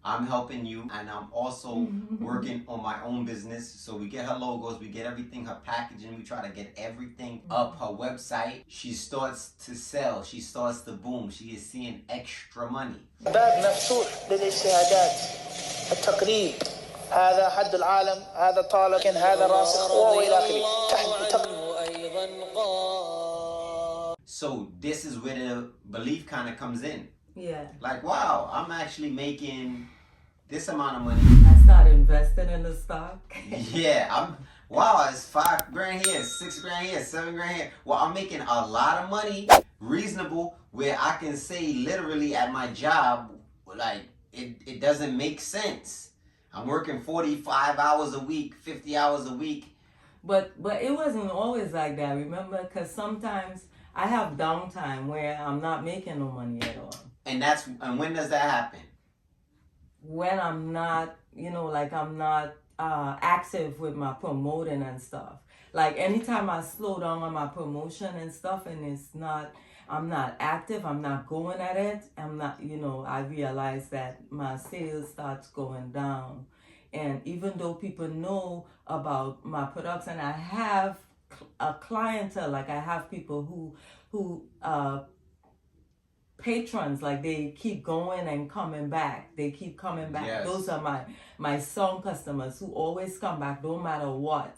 I'm helping you, and I'm also working on my own business. So we get her logos, we get everything, her packaging, we try to get everything up. Her website, she starts to sell, she starts to boom, she is seeing extra money. باب مفتوح للاجتهادات التقليد هذا حد العالم هذا طالب هذا راسخ والى اخره. So this is where the belief kind of comes in. Yeah. Like, wow, I'm actually making this amount of money. I started investing in the stock. Yeah, wow, it's $5,000 here, $6,000 here, $7,000 here. Well, I'm making a lot of money, reasonable, where I can say literally at my job, like, it doesn't make sense. I'm working 45 hours a week, 50 hours a week. But it wasn't always like that, remember? Because sometimes I have downtime where I'm not making no money at all. And when does that happen? When I'm not, like I'm not active with my promoting and stuff. Like anytime I slow down on my promotion and stuff and I'm not active, I'm not going at it, I'm not, I realize that my sales starts going down. And even though people know about my products and I have a clientele, like I have people who patrons, like they keep going and coming back. They keep coming back. Yes. Those are my song customers who always come back no matter what,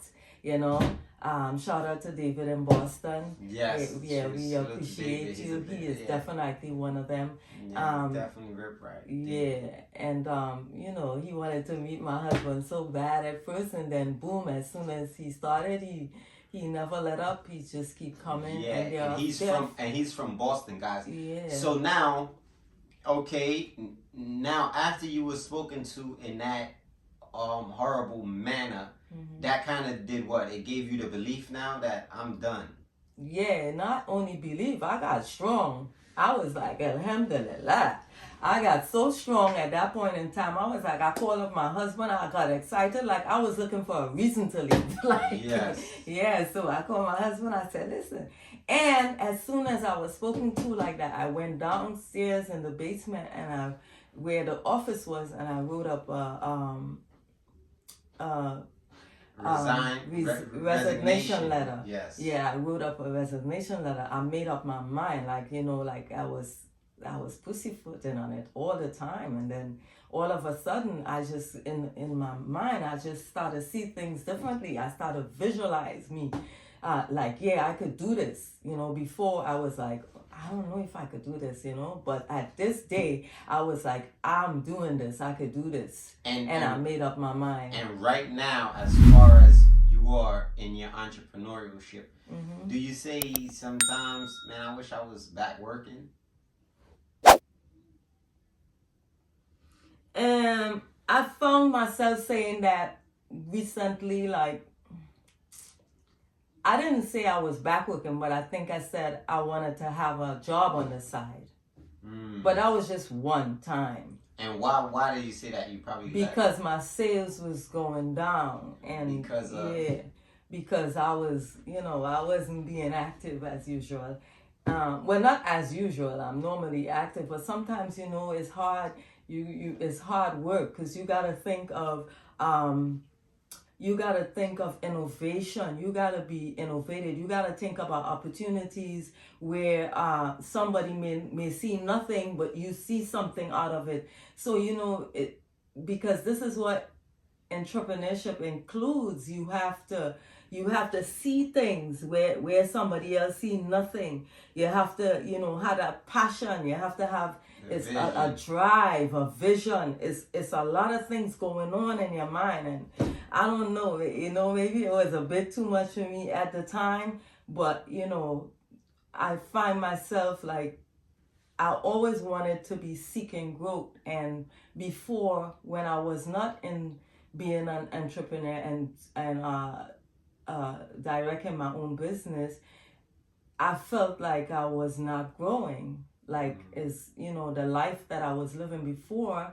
Shout out to David in Boston. Yes. Yeah, we appreciate you. He is definitely one of them. Yeah, definitely RipRight. Yeah, and he wanted to meet my husband so bad at first, and then boom, as soon as he started, he never let up. He just keep coming. Yeah, and he's from Boston, guys. Yeah. So now, okay, now after you were spoken to in that horrible manner, that kind of did what? It gave you the belief now that I'm done. Yeah, not only belief, I got strong. I was like, alhamdulillah. I got so strong at that point in time. I was like, I called up my husband. I got excited. Like, I was looking for a reason to leave. Yes. Yeah, so I called my husband. I said, listen. And as soon as I was spoken to like that, I went downstairs in the basement and where the office was, and I wrote up resignation letter. Yes. Yeah, I wrote up a resignation letter. I made up my mind, like I was pussyfooting on it all the time, and then all of a sudden, I just in my mind, I just started to see things differently. I started to visualize me, I could do this. Before I was like, I don't know if I could do this, but at this day, I was like, I'm doing this. I could do this. And I made up my mind. And right now, as far as you are in your entrepreneurship, do you say sometimes, man, I wish I was back working? I found myself saying that recently, like, I didn't say I was back working, but I think I said I wanted to have a job on the side. But that was just one time. And why did you say that? You probably because my sales was going down, and because I was, I wasn't being active as usual. Well, not as usual. I'm normally active, but sometimes it's hard. It's hard work because you gotta think of innovation. You got to be innovative. You got to think about opportunities where somebody may see nothing, but you see something out of it. So, because this is what entrepreneurship includes. You have to see things where somebody else see nothing. You have to, have that passion. You have to have a drive, a vision. It's a lot of things going on in your mind, and I don't know, maybe it was a bit too much for me at the time, but I find myself like I always wanted to be seeking growth. And before, when I was not in being an entrepreneur and directing my own business, I felt like I was not growing. Like, the life that I was living before,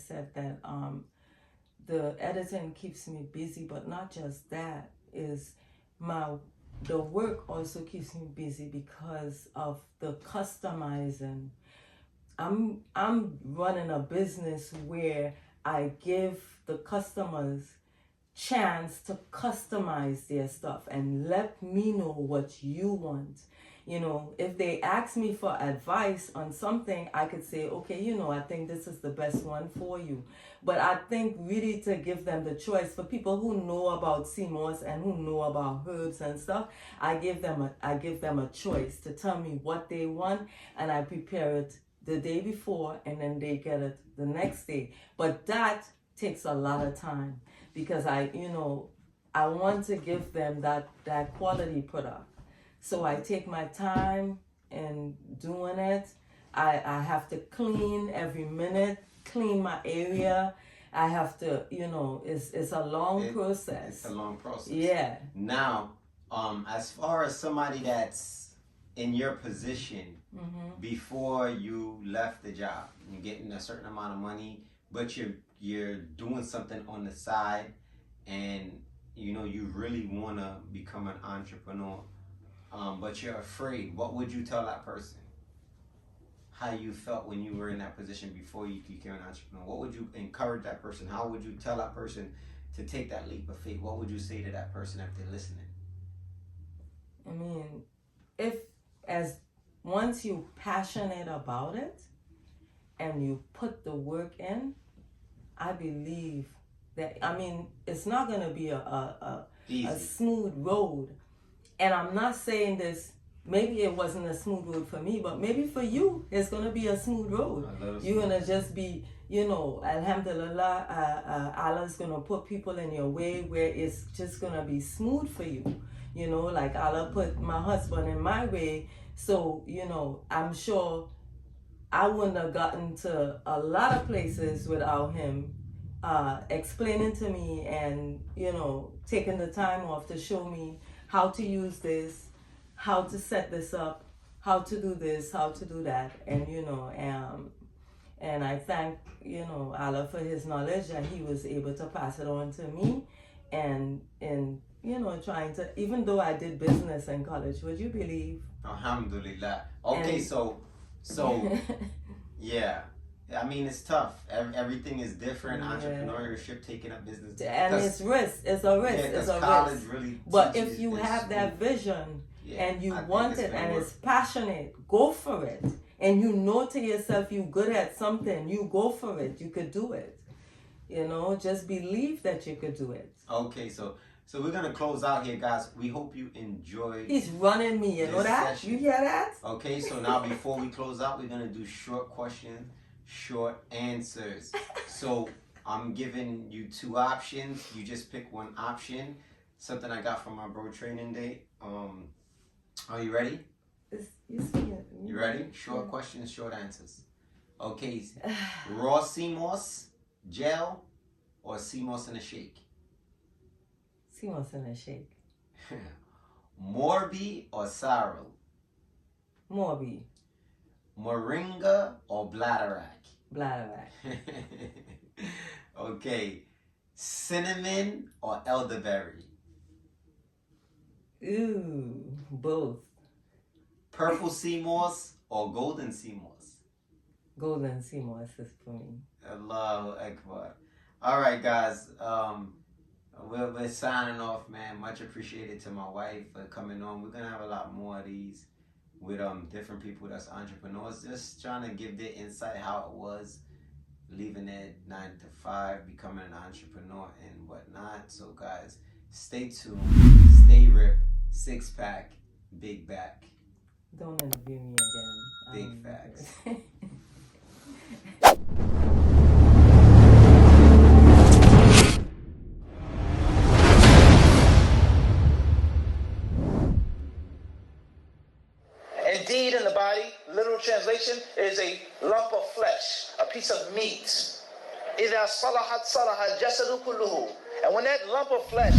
said that the editing keeps me busy, but not just that, is the work also keeps me busy because of the customizing. I'm running a business where I give the customers chance to customize their stuff and let me know what you want. If they ask me for advice on something, I could say, okay, I think this is the best one for you. But I think really to give them the choice, for people who know about CMOS and who know about herbs and stuff, I give them a choice to tell me what they want, and I prepare it the day before, and then they get it the next day. But that takes a lot of time, because I want to give them that quality product. So I take my time in doing it. I have to clean every minute, clean my area. I have to, it's a long process. It's a long process. Yeah. Now, as far as somebody that's in your position, before you left the job, you're getting a certain amount of money, but you're doing something on the side, and you really want to become an entrepreneur, but you're afraid. What would you tell that person? How you felt when you were in that position before you became an entrepreneur? What would you encourage that person? How would you tell that person to take that leap of faith? What would you say to that person if they're listening? I mean, once you're passionate about it and you put the work in, I believe that, it's not going to be a smooth road. And I'm not saying this, maybe it wasn't a smooth road for me, but maybe for you, it's going to be a smooth road. You're going to just be, alhamdulillah, Allah's going to put people in your way where it's just going to be smooth for you. Like Allah put my husband in my way. So, I'm sure I wouldn't have gotten to a lot of places without him explaining to me and, taking the time off to show me how to use this, how to set this up, how to do this, how to do that. And, and I thank, Allah for his knowledge, that he was able to pass it on to me. And trying to, even though I did business in college, would you believe? Alhamdulillah. Okay, and, so yeah. It's tough. Everything is different. Yeah. Entrepreneurship, taking up business. And it's risk. It's a risk. Yeah, it's a college risk. Really, but if you have that vision, and you want it, and it's passionate, go for it. And to yourself you're good at something, you go for it. You could do it. Just believe that you could do it. Okay, so we're going to close out here, guys. We hope you enjoyed. He's running me, you know that? Session. You hear that? Okay, so now before we close out, we're going to do short questions, short answers. So I'm giving you 2 options. You just pick one option. Something I got from my bro training day. Are you ready? You ready? Short questions, short answers. Okay. Raw CMOS gel or CMOS in a shake? CMOS in a shake. Morbi or sorrel? Morbi. Moringa or bladderwrack? Bladderwrack. Okay. Cinnamon or elderberry? Ooh, both. Purple CMOS or golden CMOS? Golden CMOS is for me. Allahu Akbar. All right, guys. We're signing off, man. Much appreciated to my wife for coming on. We're gonna have a lot more of these with different people that's entrepreneurs, just trying to give their insight how it was leaving it 9 to 5, becoming an entrepreneur and whatnot. So guys, stay tuned, stay rip, 6-pack, big back. Don't interview me again. Big facts. Indeed, in the body, literal translation, is a lump of flesh, a piece of meat. إِذَا صَلَحَتْ صَلَحَ الْجَسَدُ كُلُّهُ. And when that lump of flesh